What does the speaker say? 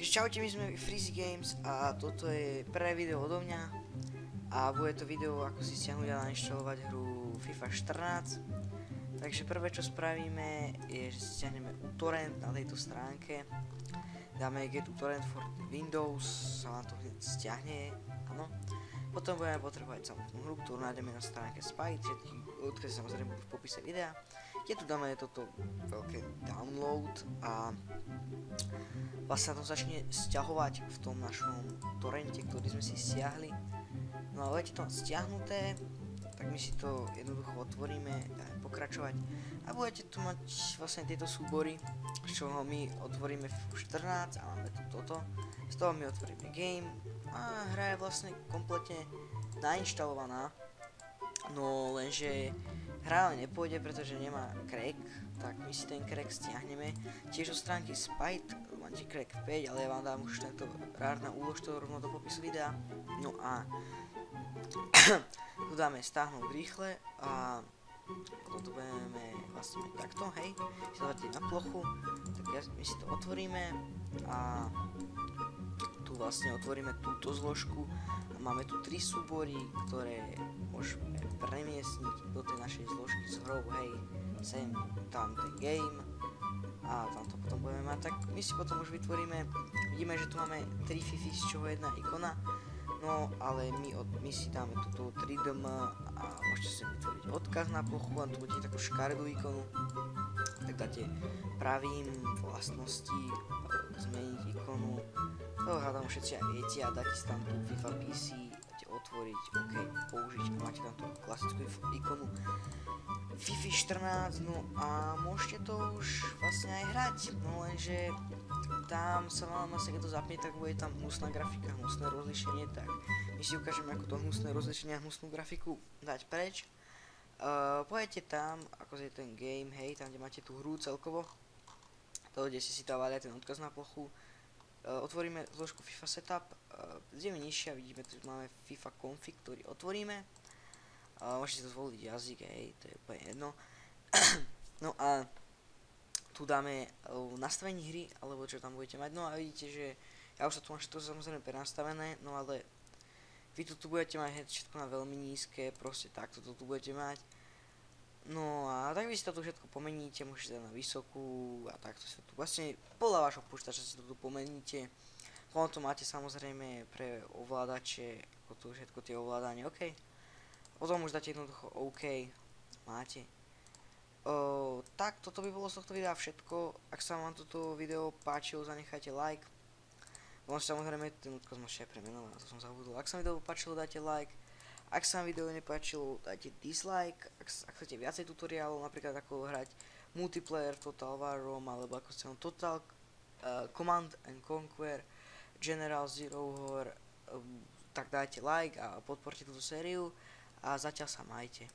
Takže čaute, my sme Freezy Games a toto je prvé video odo mňa a bude to video, ako si stiahnuť a nainštalovať hru FIFA 14. Takže prvé, čo spravíme, je, že si stiahneme uTorrent na tejto stránke. Dáme get uTorrent for Windows, sa vám to hneď stiahne, áno. Potom budeme potrebovať samotnú hru, ktorú nájdeme na stránke Spite, všetky odkazy samozrejme budú v popise videa. Kde tu dáme toto veľké download a vlastne to začne stiahovať v tom našom torrente, ktorý sme si stiahli. No a budete to mať stiahnuté, tak my si to jednoducho otvoríme, dáme pokračovať a budete tu mať vlastne tieto súbory, z čoho my otvoríme FIFA 14 a máme tu toto. Z toho my otvoríme game a hra je vlastne kompletne nainštalovaná, no lenže hra nepôjde, pretože nemá crack, tak my si ten crack stiahneme. Tiež zo stránky Spite máte crack 5, ale ja vám dám už tento rár na úlož toho rovno do popisu videa. No a tu dáme stáhnuť rýchle a toto budeme vlastne mať takto, hej, si to dáte na plochu, tak my si to otvoríme a tu vlastne otvoríme túto zložku a máme tu 3 súbory, ktoré môžeme premiestniť do tej našej zložky s hrou, hej, sem, tam ten game a tam to potom budeme mať, tak my si potom už vytvoríme, vidíme, že tu máme 3 fify, z čoho jedna ikona, no ale my si dáme túto 3DM a môžete si vytvoriť odkaz na plochu a tu budete takú škaredú ikonu, tak dáte pravým vlastnosti, zmeniť ikonu, to hádam všetci aj viete a dáte si tam tú FIFA PC, dáte otvoriť, OK, použiť a máte tam tú klasickú ikonu FIFA 14, no a môžete to už vlastne aj hrať, no lenže tam sa vám vlastne, keď to zapne, tak bude tam hnusná grafika, hnusné rozlišenie, tak my si ukážeme, ako to hnusné rozlišenie a hnusnú grafiku dať preč. Pojete tam, ako je ten game, hej, tam kde máte tú hru celkovo, to kde si dávali ten odkaz na plochu. Otvoríme zložku FIFA Setup, ideme nižšie a vidíme, že máme FIFA Config, ktorý otvoríme. Môžete si to zvoliť jazyk, hej, to je úplne jedno. No a tu dáme nastavenie hry, alebo čo tam budete mať, no a vidíte, že ja už sa tu máš to samozrejme prenastavené, no ale vy tu budete mať všetko na veľmi nízke, proste takto to tu budete mať. No a tak vy si to tu všetko pomeníte, môžete dať na vysokú a takto sa tu vlastne podľa vášho počítača si to tu pomeníte. Potom to máte samozrejme pre ovládače, ako tu všetko tie ovládanie, OK. Potom už dáte jednoducho OK, máte. Tak toto by bolo z tohto videa všetko. Ak sa vám toto video páčilo, zanechajte like. Môžete samozrejme ten odkaz môžete aj premenovať, to som zabudol. Ak sa mi video páčilo, dajte like. Ak sa vám video nepáčilo, dajte dislike. Ak chcete viacej tutoriálov, napríklad ako hrať multiplayer v Total War Rome, alebo ako ste Total Command and Conquer, General Zero War, tak dajte like a podporte túto sériu a zatiaľ sa majte.